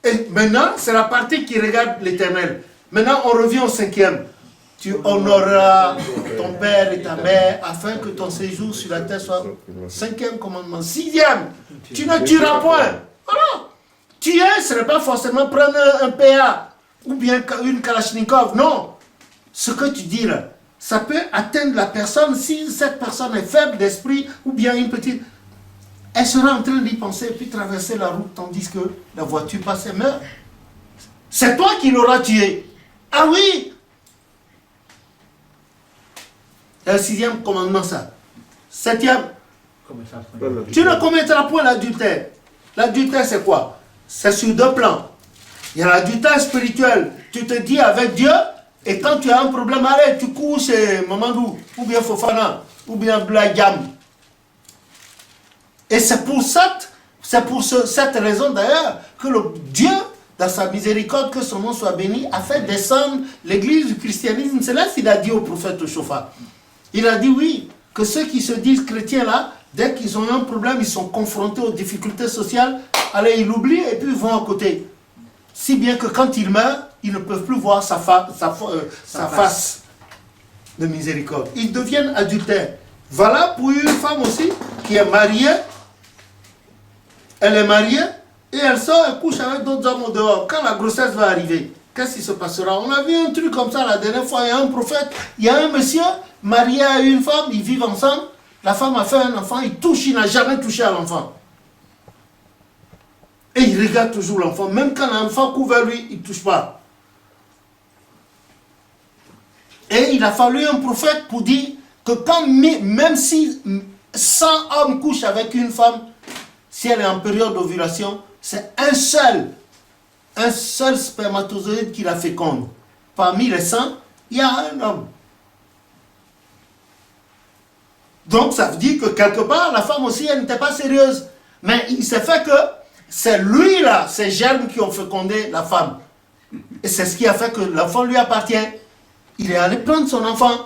Et maintenant, c'est la partie qui regarde l'Éternel. Maintenant, on revient au 5e. Tu honoreras ton père et ta mère afin que ton séjour sur la terre soit 5e commandement. 6e, tu ne tueras point. Voilà. Tuer, ce n'est pas forcément prendre un PA ou bien une Kalachnikov. Non. Ce que tu dis là, ça peut atteindre la personne si cette personne est faible d'esprit ou bien une petite... Elle sera en train d'y penser et puis traverser la route tandis que la voiture passe et meurt. C'est toi qui l'auras tué. Ah oui! C'est le 6e commandement, ça. 7e, tu ne commettras point l'adultère. L'adultère, c'est quoi? C'est sur 2 plans. Il y a l'adultère spirituel. Tu te dis avec Dieu, et quand tu as un problème, allez, tu cours chez Mamadou, ou bien Fofana, ou bien Blagam. Et c'est pour cette raison d'ailleurs que le Dieu, dans sa miséricorde, que son nom soit béni, a fait descendre l'église du christianisme. C'est là qu'il a dit au prophète Shofa. Il a dit oui, que ceux qui se disent chrétiens là, dès qu'ils ont un problème, ils sont confrontés aux difficultés sociales, allez, ils l'oublient et puis ils vont à côté. Si bien que quand ils meurent, ils ne peuvent plus voir sa face de miséricorde. Ils deviennent adultères. Voilà pour une femme aussi qui est mariée. Elle est mariée et elle sort et couche avec d'autres hommes au dehors. Quand la grossesse va arriver, qu'est-ce qui se passera? On a vu un truc comme ça la dernière fois. Il y a un prophète, il y a un monsieur marié à une femme, ils vivent ensemble. La femme a fait un enfant, il n'a jamais touché à l'enfant. Et il regarde toujours l'enfant. Même quand l'enfant court vers lui, il ne touche pas. Et il a fallu un prophète pour dire que quand, même si 100 hommes couchent avec une femme, si elle est en période d'ovulation, c'est un seul spermatozoïde qui la féconde. Parmi les 100, il y a un homme. Donc ça veut dire que quelque part, la femme aussi, elle n'était pas sérieuse. Mais il s'est fait que c'est lui là, ces germes qui ont fécondé la femme. Et c'est ce qui a fait que l'enfant lui appartient. Il est allé prendre son enfant.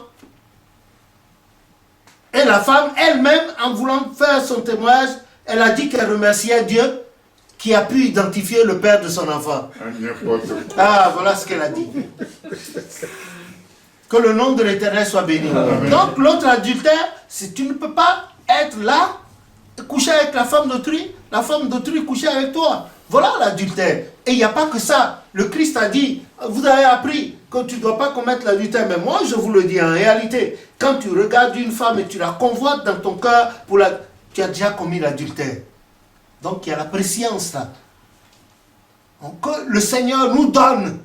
Et la femme elle-même, en voulant faire son témoignage, elle a dit qu'elle remerciait Dieu qui a pu identifier le père de son enfant. Ah, voilà ce qu'elle a dit. Que le nom de l'Éternel soit béni. Donc l'autre adultère, c'est tu ne peux pas être là, coucher avec la femme d'autrui coucher avec toi. Voilà l'adultère. Et il n'y a pas que ça. Le Christ a dit, vous avez appris que tu ne dois pas commettre l'adultère. Mais moi, je vous le dis en réalité, quand tu regardes une femme et tu la convoites dans ton cœur, tu as déjà commis l'adultère. Donc il y a la préscience là. Donc, que le Seigneur nous donne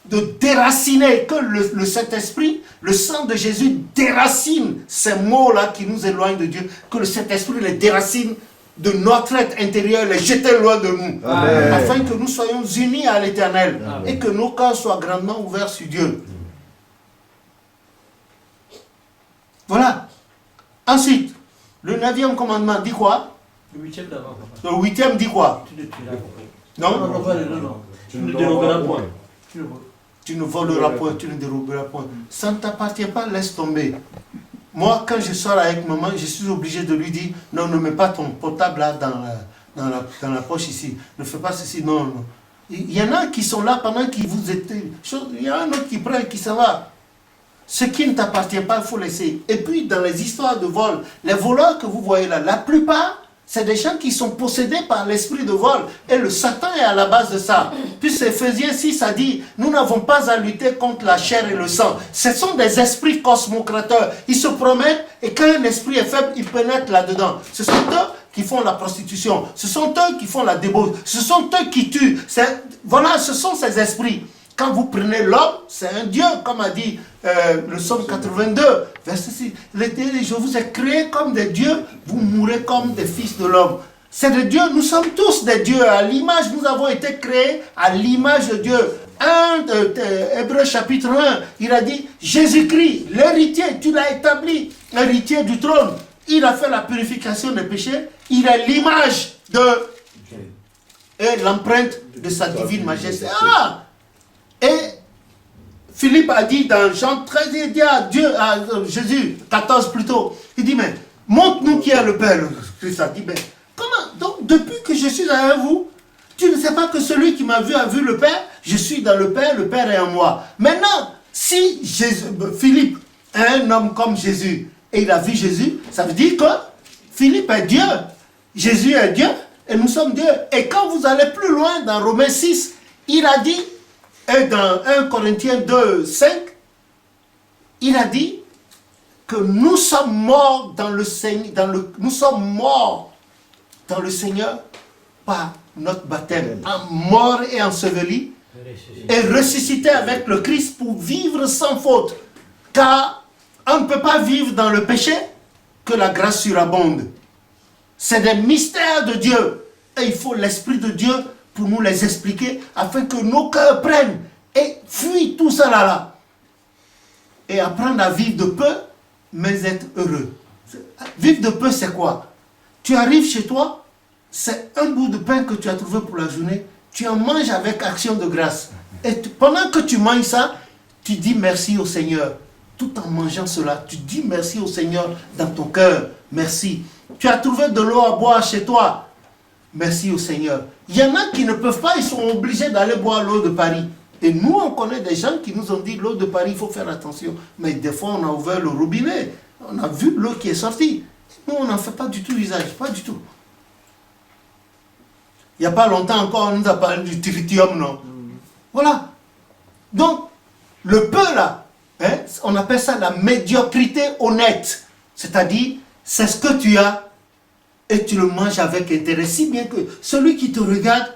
de déraciner, que le Saint-Esprit, le sang de Jésus déracine ces mots-là qui nous éloignent de Dieu, que le Saint-Esprit les déracine de notre être intérieur, les jeter loin de nous, Amen. Afin que nous soyons unis à l'Éternel et que nos cœurs soient grandement ouverts sur Dieu. Voilà. Ensuite, le 9e commandement dit quoi? Le 8e d'avant. Le 8e dit quoi? Tu ne tueras non? Non. Tu ne déroberas point. Tu ne voleras point, tu ne déroberas point. Ça ne t'appartient pas, laisse tomber. Moi, quand je sors avec maman, je suis obligé de lui dire, non, ne mets pas ton portable là dans la poche ici. Ne fais pas ceci, non, non. Il y en a qui sont là pendant qu'ils vous étaient... Il y a un autre qui prend et qui s'en va. Ce qui ne t'appartient pas, il faut laisser. Et puis, dans les histoires de vol, les voleurs que vous voyez là, la plupart, c'est des gens qui sont possédés par l'esprit de vol. Et le Satan est à la base de ça. Puis Éphésiens 6 a dit, nous n'avons pas à lutter contre la chair et le sang. Ce sont des esprits cosmocrateurs. Ils se promènent et quand un esprit est faible, ils pénètrent là-dedans. Ce sont eux qui font la prostitution. Ce sont eux qui font la débauche. Ce sont eux qui tuent. Voilà, ce sont ces esprits. Quand vous prenez l'homme, c'est un Dieu, comme a dit le psaume 82, verset 6. Je vous ai créé comme des dieux, vous mourrez comme des fils de l'homme. C'est des dieux, nous sommes tous des dieux. À l'image, nous avons été créés à l'image de Dieu. Hébreux chapitre 1, il a dit, Jésus-Christ, l'héritier, tu l'as établi, héritier du trône. Il a fait la purification des péchés, il a l'image de... et l'empreinte de sa divine majesté. Ah! Et Philippe a dit dans Jean 13, il dit à Jésus, 14 plutôt, il dit, mais montre-nous qui est le Père. Le Christ a dit, mais comment? Donc depuis que je suis avec vous, Tu ne sais pas que celui qui m'a vu a vu le Père? Je suis dans le Père est en moi. Maintenant, si Philippe est un homme comme Jésus, et il a vu Jésus, ça veut dire que Philippe est Dieu, Jésus est Dieu, et nous sommes Dieu. Et quand vous allez plus loin, dans Romains 6, il a dit, et dans 1 Corinthiens 2, 5, il a dit que nous sommes morts dans le Seigneur, nous sommes morts dans le Seigneur par notre baptême, mort et enseveli, et ressuscité avec le Christ pour vivre sans faute. Car on ne peut pas vivre dans le péché que la grâce surabonde. C'est des mystères de Dieu. Et il faut l'Esprit de Dieu pour nous les expliquer afin que nos cœurs prennent et fuient tout ça là. Et apprendre à vivre de peu, mais être heureux. Vivre de peu, c'est quoi? Tu arrives chez toi, c'est un bout de pain que tu as trouvé pour la journée, tu en manges avec action de grâce. Et pendant que tu manges ça, tu dis merci au Seigneur. Tout en mangeant cela, tu dis merci au Seigneur dans ton cœur. Merci. Tu as trouvé de l'eau à boire chez toi. Merci au Seigneur. Il y en a qui ne peuvent pas, ils sont obligés d'aller boire l'eau de Paris. Et nous, on connaît des gens qui nous ont dit l'eau de Paris, il faut faire attention. Mais des fois, on a ouvert le robinet. On a vu l'eau qui est sortie. Nous, on n'en fait pas du tout usage. Pas du tout. Il n'y a pas longtemps encore, on nous a parlé du tritium, non? Voilà. Donc, le peu là, hein, on appelle ça la médiocrité honnête. C'est-à-dire, c'est ce que tu as et tu le manges avec intérêt. Si bien que celui qui te regarde,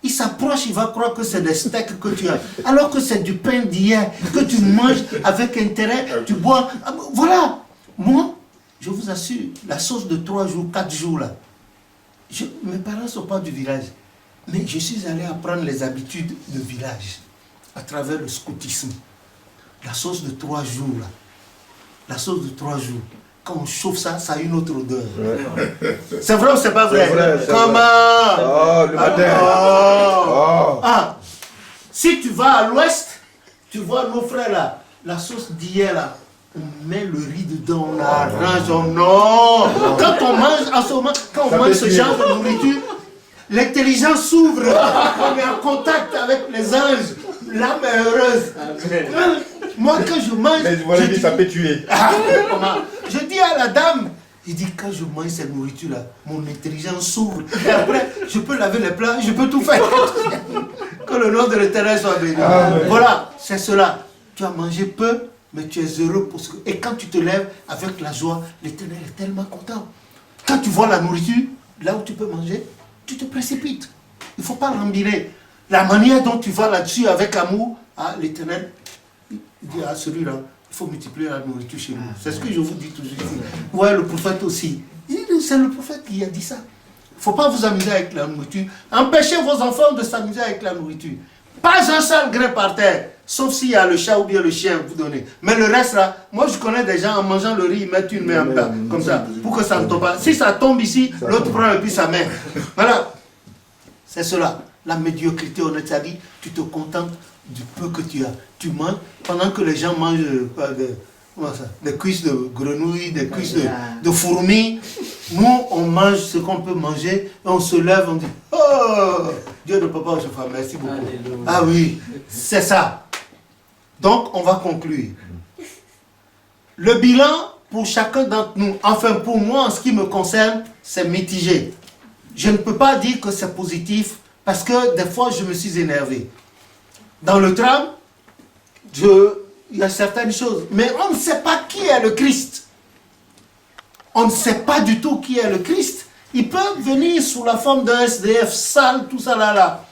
il s'approche, il va croire que c'est des steaks que tu as. Alors que c'est du pain d'hier que tu manges avec intérêt, tu bois. Voilà. Moi, je vous assure, la sauce de 3 jours, 4 jours là, mes parents ne sont pas du village. Mais je suis allé apprendre les habitudes de village à travers le scoutisme. La sauce de 3 jours là. La sauce de 3 jours. Quand on chauffe ça, ça a une autre odeur. Ouais. C'est vrai ou c'est pas vrai? Comment? Oh, le matin. Ah, si tu vas à l'ouest, tu vois nos frères là, la sauce d'hier là, on met le riz dedans, on arrange, non. Quand on mange, en ce moment, quand on mange ce genre de nourriture, l'intelligence s'ouvre, on est en contact avec les anges, l'âme est heureuse. Moi, quand je mange. Mais voilà, ça peut tuer. Je dis à la dame, je dis, quand je mange cette nourriture-là, mon intelligence s'ouvre. Et après, je peux laver les plats, je peux tout faire. Que le nom de l'Éternel soit béni. Voilà, c'est cela. Tu as mangé peu, mais tu es heureux. Et quand tu te lèves avec la joie, l'Éternel est tellement content. Quand tu vois la nourriture, là où tu peux manger, tu te précipites. Il ne faut pas l'embiner. La manière dont tu vas là-dessus avec amour, l'Éternel, il dit à celui-là, il faut multiplier la nourriture chez nous. C'est ce que je vous dis toujours ici. Ouais, le prophète aussi. C'est le prophète qui a dit ça. Il ne faut pas vous amuser avec la nourriture. Empêchez vos enfants de s'amuser avec la nourriture. Pas un seul grain par terre, sauf s'il y a le chat ou bien le chien vous donnez. Mais le reste là, moi je connais des gens en mangeant le riz, ils mettent une main en plat, comme ça, pour que ça ne tombe pas. Si ça tombe ici, l'autre prend et puis sa main. Voilà. C'est cela. La médiocrité honnête, c'est-à-dire, tu te contentes du peu que tu as. Tu manges, pendant que les gens mangent des cuisses de grenouilles, des cuisses de fourmis. Nous, on mange ce qu'on peut manger, et on se lève, on dit, oh, Dieu de papa, je fais merci beaucoup. Alléluia. Ah oui, c'est ça. Donc, on va conclure. Le bilan pour chacun d'entre nous, enfin pour moi, en ce qui me concerne, c'est mitigé. Je ne peux pas dire que c'est positif, parce que des fois, je me suis énervé. Dans le tram, il y a certaines choses, mais on ne sait pas qui est le Christ. On ne sait pas du tout qui est le Christ. Il peut venir sous la forme d'un SDF sale, tout ça là.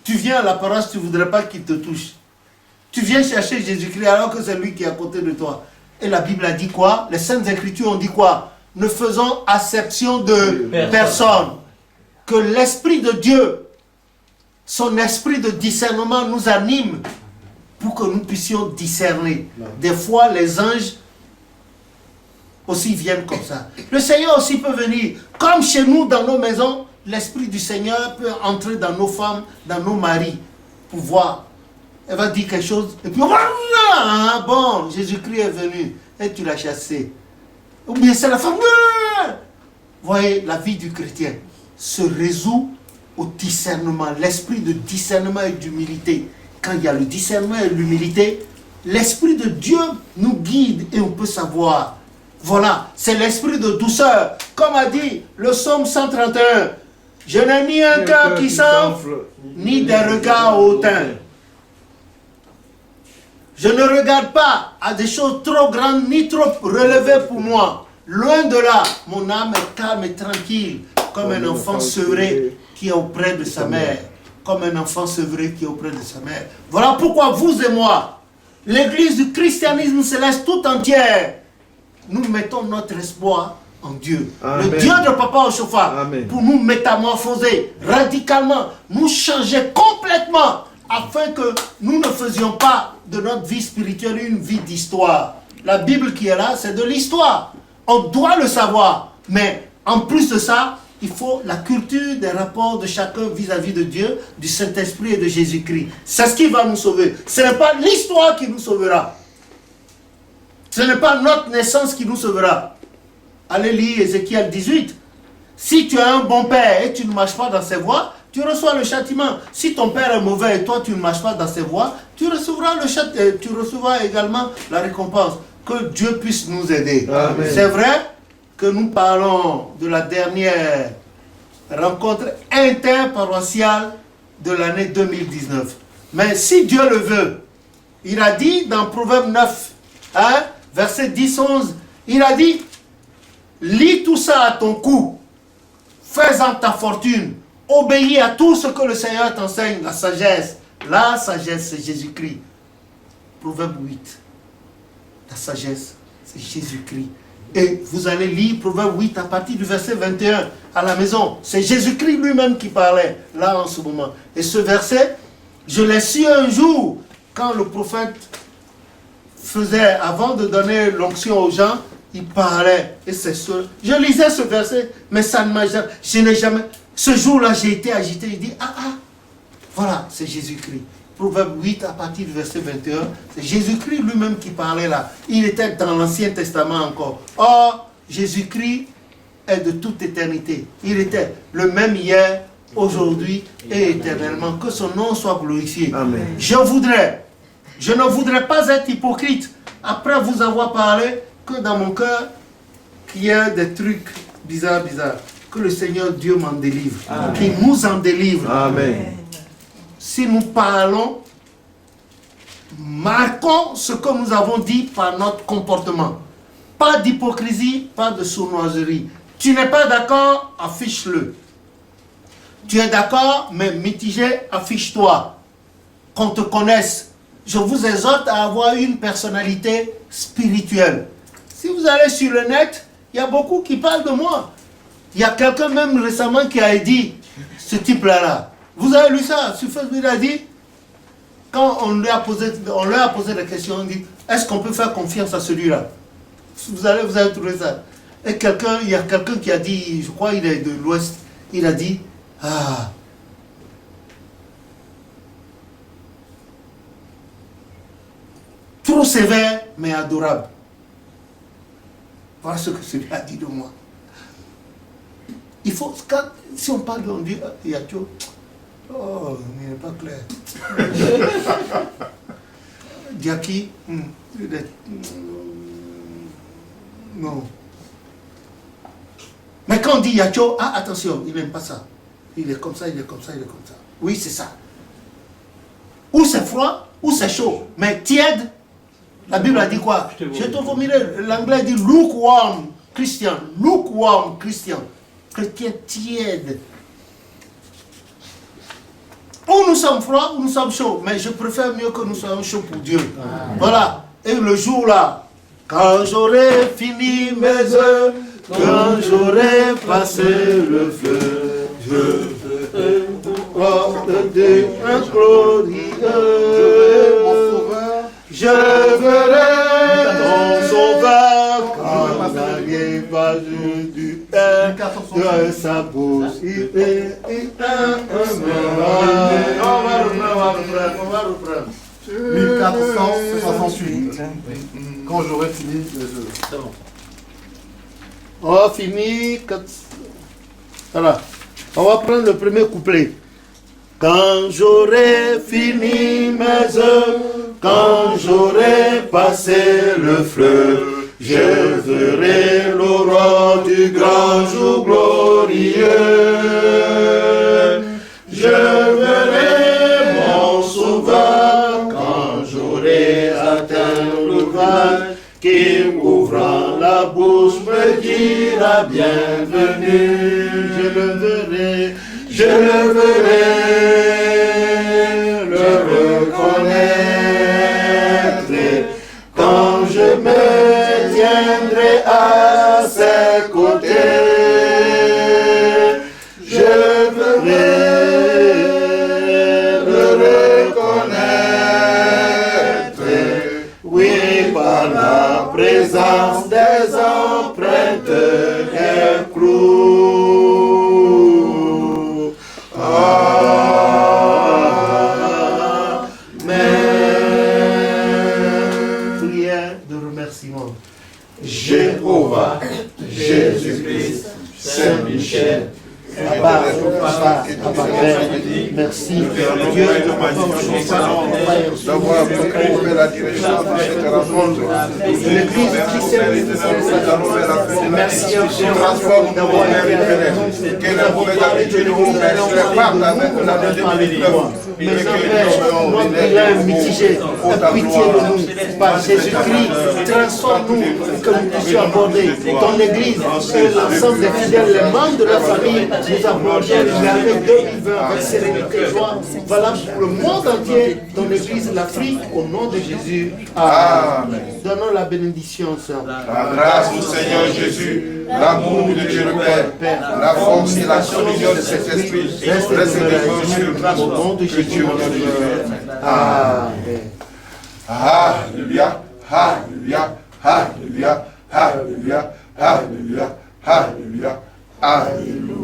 Tu viens à la paroisse, tu ne voudrais pas qu'il te touche. Tu viens chercher Jésus-Christ alors que c'est lui qui est à côté de toi. Et la Bible a dit quoi? Les Saintes Écritures ont dit quoi? Ne faisons acception de personne. Que l'Esprit de Dieu, son esprit de discernement nous anime pour que nous puissions discerner. Des fois, les anges aussi viennent comme ça. Le Seigneur aussi peut venir. Comme chez nous, dans nos maisons, l'Esprit du Seigneur peut entrer dans nos femmes, dans nos maris, pour voir. Elle va dire quelque chose, et puis, ah, bon, Jésus-Christ est venu, et tu l'as chassé. Ou bien c'est la femme. Vous voyez, la vie du chrétien se résout au discernement, l'esprit de discernement et d'humilité. Quand il y a le discernement et l'humilité, l'esprit de Dieu nous guide et on peut savoir. Voilà, c'est l'esprit de douceur. Comme a dit le psaume 131, je n'ai ni un cœur qui s'enfle, ni des regards hautains. Je ne regarde pas à des choses trop grandes ni trop relevées pour moi. Loin de là, mon âme est calme et tranquille, comme un enfant sevré qui est auprès de sa mère. Comme un enfant sevré qui est auprès de sa mère. Voilà pourquoi vous et moi, l'église du christianisme céleste tout entière, nous mettons notre espoir en Dieu. Amen. Le Dieu de Papa au chauffard, pour nous métamorphoser radicalement, nous changer complètement, afin que nous ne faisions pas de notre vie spirituelle une vie d'histoire. La Bible qui est là, c'est de l'histoire. On doit le savoir. Mais en plus de ça, il faut la culture des rapports de chacun vis-à-vis de Dieu, du Saint-Esprit et de Jésus-Christ. C'est ce qui va nous sauver. Ce n'est pas l'histoire qui nous sauvera. Ce n'est pas notre naissance qui nous sauvera. Allez lire Ézéchiel 18. Si tu as un bon père et tu ne marches pas dans ses voies, tu reçois le châtiment. Si ton père est mauvais et toi tu ne marches pas dans ses voies, tu recevras également la récompense. Que Dieu puisse nous aider. C'est vrai que nous parlons de la dernière rencontre interparoissiale de l'année 2019. Mais si Dieu le veut, il a dit dans Proverbe 9, verset 10-11, il a dit, lis tout ça à ton cou, fais-en ta fortune, obéis à tout ce que le Seigneur t'enseigne, la sagesse. La sagesse, c'est Jésus-Christ. Proverbe 8. La sagesse, c'est Jésus-Christ. Et vous allez lire Proverbe 8 à partir du verset 21 à la maison. C'est Jésus-Christ lui-même qui parlait là en ce moment. Et ce verset, je l'ai su un jour quand le prophète faisait, avant de donner l'onction aux gens, il parlait. Et c'est ce, je lisais ce verset, mais ça ne m'a jamais, je n'ai jamais, ce jour-là j'ai été agité, il dit, voilà, c'est Jésus-Christ. Proverbe 8 à partir du verset 21, c'est Jésus-Christ lui-même qui parlait là. Il était dans l'Ancien Testament encore. Or, Jésus-Christ est de toute éternité. Il était le même hier, aujourd'hui et éternellement. Que son nom soit glorifié. Amen. Je ne voudrais pas être hypocrite après vous avoir parlé que dans mon cœur, qu'il y a des trucs bizarres. Que le Seigneur Dieu m'en délivre. Qu'il nous en délivre. Amen. Si nous parlons, marquons ce que nous avons dit par notre comportement. Pas d'hypocrisie, pas de sournoiserie. Tu n'es pas d'accord, affiche-le. Tu es d'accord, mais mitigé, affiche-toi. Qu'on te connaisse. Je vous exhorte à avoir une personnalité spirituelle. Si vous allez sur le net, il y a beaucoup qui parlent de moi. Il y a quelqu'un même récemment qui a dit, ce type-là, vous avez lu ça sur Facebook, il a dit, quand on leur a posé des questions, on dit, est-ce qu'on peut faire confiance à celui-là? Vous avez trouvé ça. Et il y a quelqu'un qui a dit, je crois qu'il est de l'Ouest, il a dit, trop sévère, mais adorable. Voilà ce que celui-là a dit de moi. Il faut, si on parle, on dit, Yacho, oh, il n'est pas clair. Diaki, non. Mais quand on dit Yacho, attention, il n'aime pas ça. Il est comme ça, il est comme ça, il est comme ça. Oui, c'est ça. Ou c'est froid, ou c'est chaud. Mais tiède, la Bible a dit quoi? Je te formulerai. L'anglais dit lukewarm Christian. Lukewarm Christian. Chrétien tiède. Ou nous sommes froids, ou nous sommes chauds. Mais je préfère mieux que nous soyons chauds pour Dieu. Voilà. Et le jour là, quand j'aurai fini mes œuvres, quand j'aurai passé le feu, je porte Dieu un glorieux. Je verrai ton sauveur quand l'arrivage du Père de sa bouche. On va reprendre. 1468. Quand j'aurai fini les œuvres. C'est bon. On a fini. Voilà. On va prendre le premier couplet. Quand j'aurai fini mes œuvres, quand j'aurai passé le fleuve, je verrai l'aurore du grand jour glorieux. Je verrai mon sauveur quand j'aurai atteint l'ouvrage, qui ouvrant la bouche me dira bienvenue. Je le verrai, je le verrai, le reconnaître quand je me tiendrai à ses côtés. Je verrai le reconnaître, oui, par la présence des empreintes des clous. Amen. Prière de remerciement. Jéhovah, Jésus-Christ, Saint-Michel, Abba, Père, merci Dieu d'avoir trouvé la direction de cette rencontre. L'église qui s'est merci transforme d'avoir été que la mauvaise habitude de vous faire part avec la mais notre bilan mitigé, aie pitié de nous, par Jésus-Christ, transforme-nous, que nous puissions aborder ton église et l'ensemble des fidèles, les membres de la famille, nous abordions l'année 2020 avec sérénité et joie, valable pour le monde entier, ton église, l'Afrique, au nom de Jésus. Amen. Donnons la bénédiction, Seigneur. La grâce du Seigneur Jésus, l'amour de Dieu le Père, la force et la communion de cet esprit, reste demeurant sur nous, au nom de Jésus. Amen. Alléluia, alléluia, alléluia, alléluia, alléluia, alléluia, alléluia.